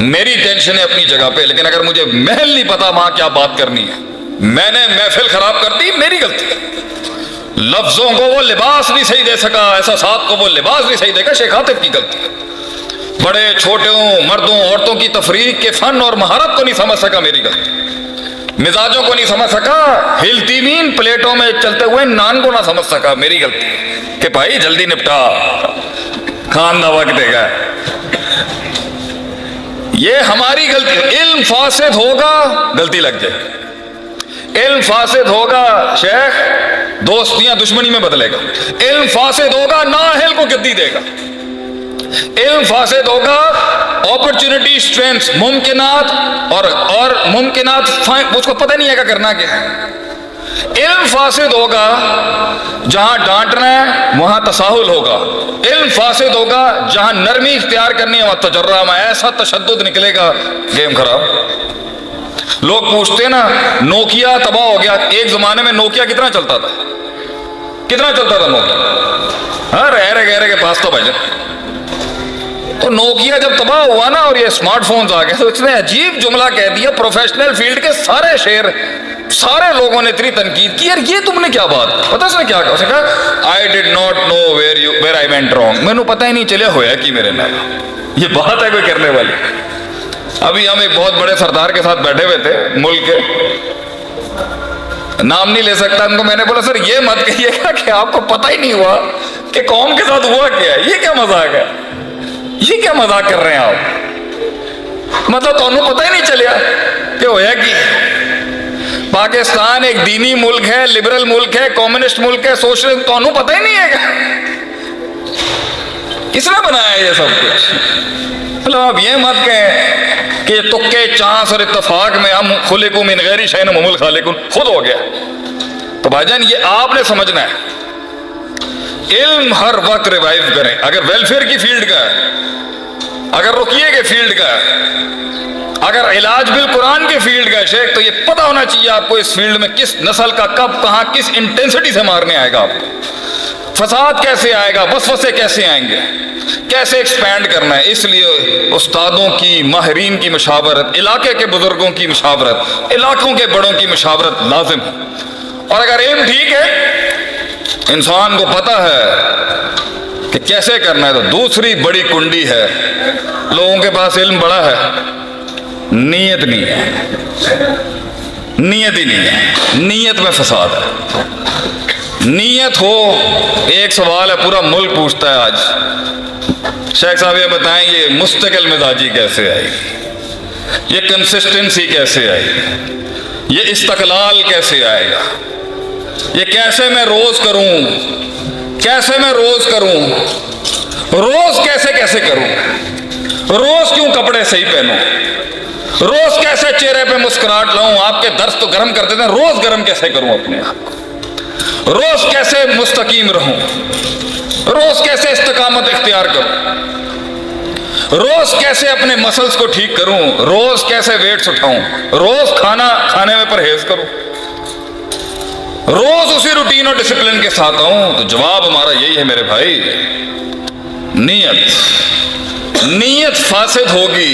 میری ٹینشن ہے اپنی جگہ پہ، لیکن اگر مجھے محل نہیں پتا وہاں کیا بات کرنی ہے، میں نے محفل خراب کر دی، میری غلطی ہے۔ لفظوں کو وہ لباس نہیں صحیح دے سکا، احساسات کو وہ لباس نہیں صحیح دے گا، شیخ عاطف کی غلطی ہے۔ بڑے چھوٹوں، مردوں عورتوں کی تفریق کے فن اور مہارت کو نہیں سمجھ سکا، میری غلطی۔ مزاجوں کو نہیں سمجھ سکا، ہلتی مین پلیٹوں میں چلتے ہوئے نان کو نہ سمجھ سکا، میری غلطی کہ بھائی جلدی نپٹا، کھان نہ وقت دے گا۔ یہ ہماری غلطی۔ علم فاسد ہوگا غلطی لگ جائے، علم فاسد ہوگا شیخ دوستیاں دشمنی میں بدلے گا، علم فاسد ہوگا نااہل کو گدی دے گا، علم فاسد ہوگا اپرچونٹی اسٹرینتھ ممکنات اور ممکنات اس کو پتہ نہیں ہے کہ کرنا کیا ہے۔ علم فاسد ہوگا جہاں ڈانٹنا ہے وہاں تساہل ہوگا، علم فاسد ہوگا جہاں نرمی اختیار کرنی ہے وہاں تجربہ میں ایسا تشدد نکلے گا، گیم خراب۔ لوگ پوچھتے ہیں نا نوکیا تباہ ہو گیا، ایک زمانے میں نوکیا کتنا چلتا تھا، کتنا چلتا تھا نوکیا؟ ہاں رہ گہرے کے پاس تو بھائی جان۔ تو نوکیا جب تباہ ہوا نا اور یہ اسمارٹ فونز آ گئے تو اس نے عجیب جملہ کہہ دیا، پروفیشنل فیلڈ کے سارے شیر، سارے لوگوں نے اتنی تنقید کی، یار یہ تم نے کیا بات، پتہ اس نے کیا کہا؟ اس نے کہا I did not know where I went wrong، میں نے پتہ ہی نہیں چلے ہویا کہ میرے نال۔ یہ بات ہے کوئی کرنے والی؟ ابھی ہم ایک بہت بڑے سردار کے ساتھ بیٹھے ہوئے تھے ملک کے، نام نہیں لے سکتا ان کو، میں نے بولا سر یہ مت کہیے گا کہ آپ کو پتہ ہی نہیں ہوا کہ قوم کے ساتھ ہوا کیا ہے، یہ کیا مذاق ہے، یہ کیا مذاق کر رہے ہیں آپ؟ مطلب تو انہوں پتہ ہی نہیں چلیا کہ ہویا کی۔ پاکستان ایک دینی ملک ہے، لبرل ملک ہے، کمیونسٹ ملک ہے، سوشل، تو انہوں پتہ ہی نہیں ہے گا کس نے بنایا یہ سب کچھ۔ مطلب آپ یہ مت کہیں کہ تکے چانس اور اتفاق میں ہم خلقوا من غیر شیء وهم الخالقون خود ہو گیا۔ تو بھائی جان یہ آپ نے سمجھنا ہے، علم ہر وقت ریوائیو کریں۔ اگر ویلفیئر کی فیلڈ کا ہے، اگر رقیے کے فیلڈ کا ہے، اگر علاج بالقرآن کے فیلڈ کا ہے شیخ، تو یہ پتہ ہونا چاہیے آپ کو اس فیلڈ میں کس نسل کا کب کہاں کس انٹینسٹی سے مارنے آئے گا آپ کو، فساد کیسے آئے گا، وسوسے کیسے آئیں گے، کیسے ایکسپینڈ کرنا ہے۔ اس لیے استادوں کی، ماہرین کی مشاورت، علاقے کے بزرگوں کی مشاورت، علاقوں کے بڑوں کی مشاورت لازم ہے۔ اور اگر علم ٹھیک ہے، انسان کو پتہ ہے کہ کیسے کرنا ہے، تو دوسری بڑی کنڈی ہے، لوگوں کے پاس علم بڑا ہے، نیت نہیں ہے، نیت ہی نہیں ہے، نیت میں فساد ہے۔ نیت ہو، ایک سوال ہے پورا ملک پوچھتا ہے آج، شیخ صاحب یہ بتائیں یہ مستقل مزاجی کیسے آئے گی، یہ کنسسٹنسی کیسے آئے گی، یہ استقلال کیسے آئے گا، یہ کیسے میں روز کروں، کیسے میں روز کروں، روز کیسے کروں، روز کیوں کپڑے صحیح پہنوں، روز کیسے چہرے پہ مسکراہٹ لاؤں، آپ کے درس تو گرم کر دیتے ہیں، روز گرم کیسے کروں اپنے آپ کو، روز کیسے مستقیم رہوں، روز کیسے استقامت اختیار کروں، روز کیسے اپنے مسلز کو ٹھیک کروں، روز کیسے ویٹس اٹھاؤں، روز کھانے میں پرہیز کروں، روز اسی روٹین اور ڈسپلن کے ساتھ آؤں۔ تو جواب ہمارا یہی ہے میرے بھائی، نیت فاسد ہوگی،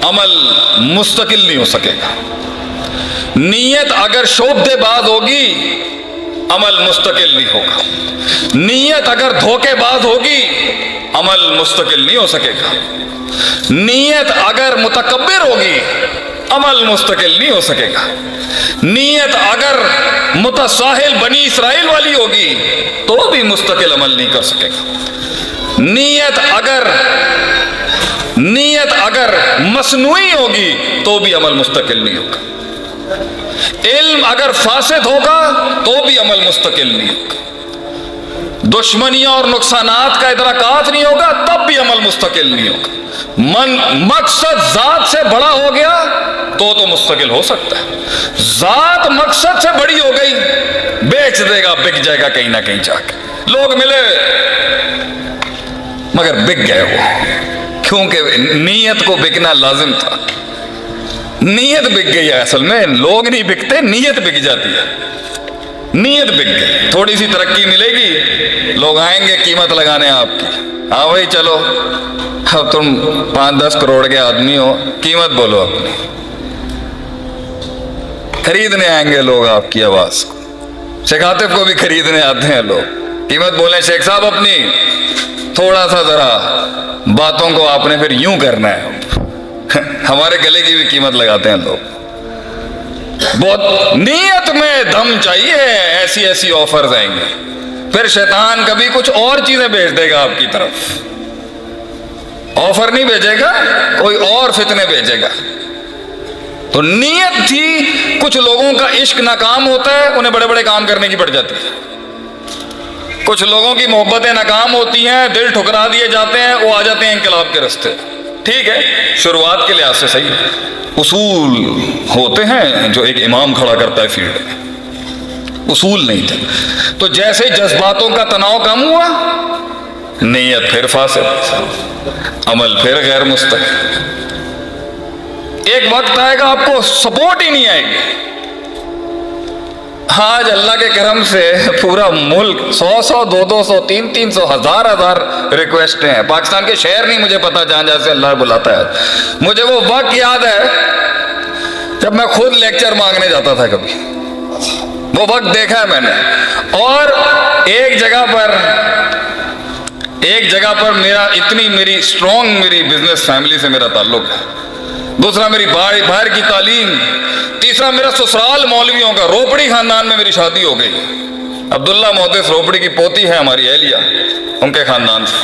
عمل مستقل نہیں ہو سکے گا۔ نیت اگر شعبدے باز ہوگی، عمل مستقل نہیں ہوگا۔ نیت اگر دھوکے باز ہوگی، عمل مستقل نہیں ہو سکے گا۔ نیت اگر متکبر ہوگی، عمل مستقل نہیں ہو سکے گا۔ نیت اگر متساہل بنی اسرائیل والی ہوگی تو بھی مستقل عمل نہیں کر سکے گا۔ نیت اگر مصنوعی ہوگی تو بھی عمل مستقل نہیں ہوگا۔ علم اگر فاسد ہوگا تو بھی عمل مستقل نہیں ہوگا۔ دشمنیاں اور نقصانات کا ادراکات نہیں ہوگا تب بھی عمل مستقل نہیں ہوگا۔ مقصد ذات سے بڑا ہو گیا تو مستقل ہو سکتا ہے۔ ذات مقصد سے بڑی ہو گئی، بیچ دے گا، بک جائے گا کہیں نہ کہیں جا کے۔ لوگ ملے مگر بک گئے وہ، کیونکہ نیت کو بکنا لازم تھا۔ نیت بک گئی ہے، اصل میں لوگ نہیں بکتے، نیت بک جاتی ہے۔ نیت بک گئی، تھوڑی سی ترقی ملے گی، لوگ آئیں گے قیمت لگانے آپ کی، ہاں بھائی چلو اب تم 5-10 کروڑ کے آدمی ہو, قیمت بولو اپنی. خریدنے آئیں گے لوگ آپ کی آواز کو, شیخ عاطف کو بھی خریدنے آتے ہیں لوگ. قیمت بولیں شیخ صاحب اپنی, تھوڑا سا ذرا باتوں کو آپ نے پھر یوں کرنا ہے. ہمارے گلے کی بھی قیمت لگاتے ہیں لوگ. بہت نیت میں دم چاہیے, ایسی ایسی آفرز آئیں گے. پھر شیطان کبھی کچھ اور چیزیں بھیج دے گا آپ کی طرف. آفر نہیں بھیجے گا, کوئی اور فتنے بھیجے گا. تو نیت تھی. کچھ لوگوں کا عشق ناکام ہوتا ہے, انہیں بڑے بڑے کام کرنے کی پڑ جاتی ہے. کچھ لوگوں کی محبتیں ناکام ہوتی ہیں, دل ٹھکرا دیے جاتے ہیں, وہ آ جاتے ہیں انقلاب کے راستے. ٹھیک ہے, شروعات کے لحاظ سے صحیح ہے. اصول ہوتے ہیں جو ایک امام کھڑا کرتا ہے فیلڈ میں, اصول نہیں تھے. تو جیسے جذباتوں کا تناؤ کم ہوا, نیت پھر فاسد, عمل پھر غیر مستقیم. ایک وقت آئے گا آپ کو سپورٹ ہی نہیں آئے گی. آج اللہ کے کرم سے پورا ملک 100 200 300 1000 ریکویسٹیں ہیں. پاکستان کے شہر نہیں مجھے پتا جہاں جہاں سے اللہ بلاتا ہے. مجھے وہ وقت یاد ہے جب میں خود لیکچر مانگنے جاتا تھا کبھی. وہ وقت دیکھا ہے میں نے. اور ایک جگہ پر میری اسٹرانگ میری بزنس فیملی سے میرا تعلق ہے. دوسرا میری باہر کی تعلیم. تیسرا میرا سسرال مولویوں کا, روپڑی خاندان میں میری شادی ہو گئی. عبداللہ محدث روپڑی کی پوتی ہے ہماری اہلیہ, ان کے خاندان سے.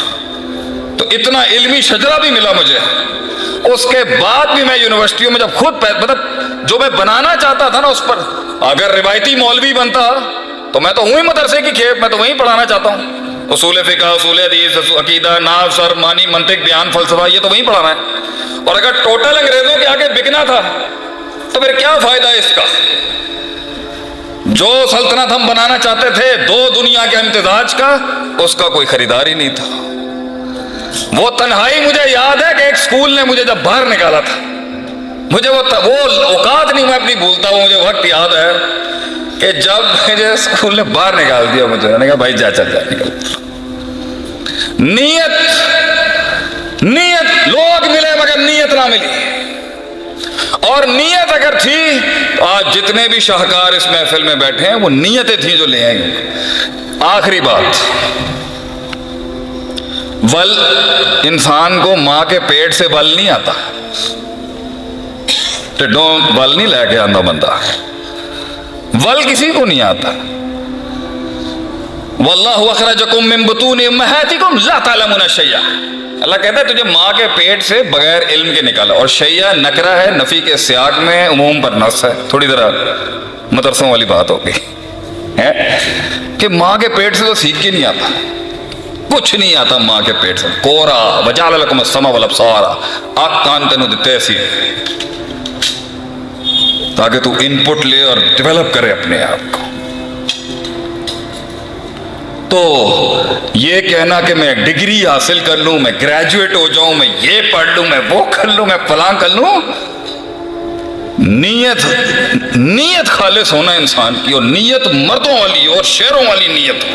تو اتنا علمی شجرہ بھی ملا مجھے. اس کے بعد بھی میں یونیورسٹیوں میں جب خود مطلب جو میں بنانا چاہتا تھا نا, اس پر اگر روایتی مولوی بنتا تو میں تو ہوں ہی مدرسے کی کھیپ, میں تو وہیں پڑھانا چاہتا ہوں. اصول فقہ, اصول حدیث, عقیدہ, نحو, صرف, معنی, منطق, بیان, فلسفہ, یہ تو وہیں پڑھانا ہے. اور اگر ٹوٹل انگریزوں کے آگے بکنا تھا تو پھر کیا فائدہ ہے اس کا. جو سلطنت ہم بنانا چاہتے تھے 2 دنیا کے امتزاج کا, اس کا کوئی خریدار ہی نہیں تھا. وہ تنہائی مجھے یاد ہے کہ ایک سکول نے مجھے جب باہر نکالا تھا, مجھے وہ اوقات نہیں میں اپنی بھولتا ہوں. مجھے وقت یاد ہے کہ جب مجھے سکول نے باہر نکال دیا, مجھے نے کہا بھائی جا نکل. نیت لوگ ملے مگر نیت نہ ملی. اور نیت اگر تھی تو آج جتنے بھی شاہکار اس محفل میں بیٹھے ہیں وہ نیتیں تھیں جو لے آئیں گے. آخری بات, ول انسان کو ماں کے پیٹ سے ول نہیں آتا. ٹڈوں ول نہیں لے کے آتا بندہ, ول کسی کو نہیں آتا. واللہ اخرجکم من بطون امہاتکم لا تعلمون شیئا. اللہ کہتا ہے تجھے ماں کے پیٹ سے بغیر علم کے نکالا. اور شیعہ نکرہ ہے, نفی کے سیاق میں, عموم پر نص ہے. تھوڑی ذرا مدرسوں والی بات ہو گئی کہ ماں کے پیٹ سے تو سیکھ کے نہیں آتا, کچھ نہیں آتا ماں کے پیٹ سے. کورا وجعل لکم السمع والابصار, آنکھ کان تینوں دتے سی تاکہ تو ان پٹ لے اور ڈیولپ کرے اپنے آپ کو. تو یہ کہنا کہ میں ڈگری حاصل کر لوں, میں گریجویٹ ہو جاؤں, میں یہ پڑھ لوں, میں وہ کر لوں, میں فلاں کر لوں, نیت خالص ہونا انسان کی. اور نیت مردوں والی اور شیروں والی نیت ہو.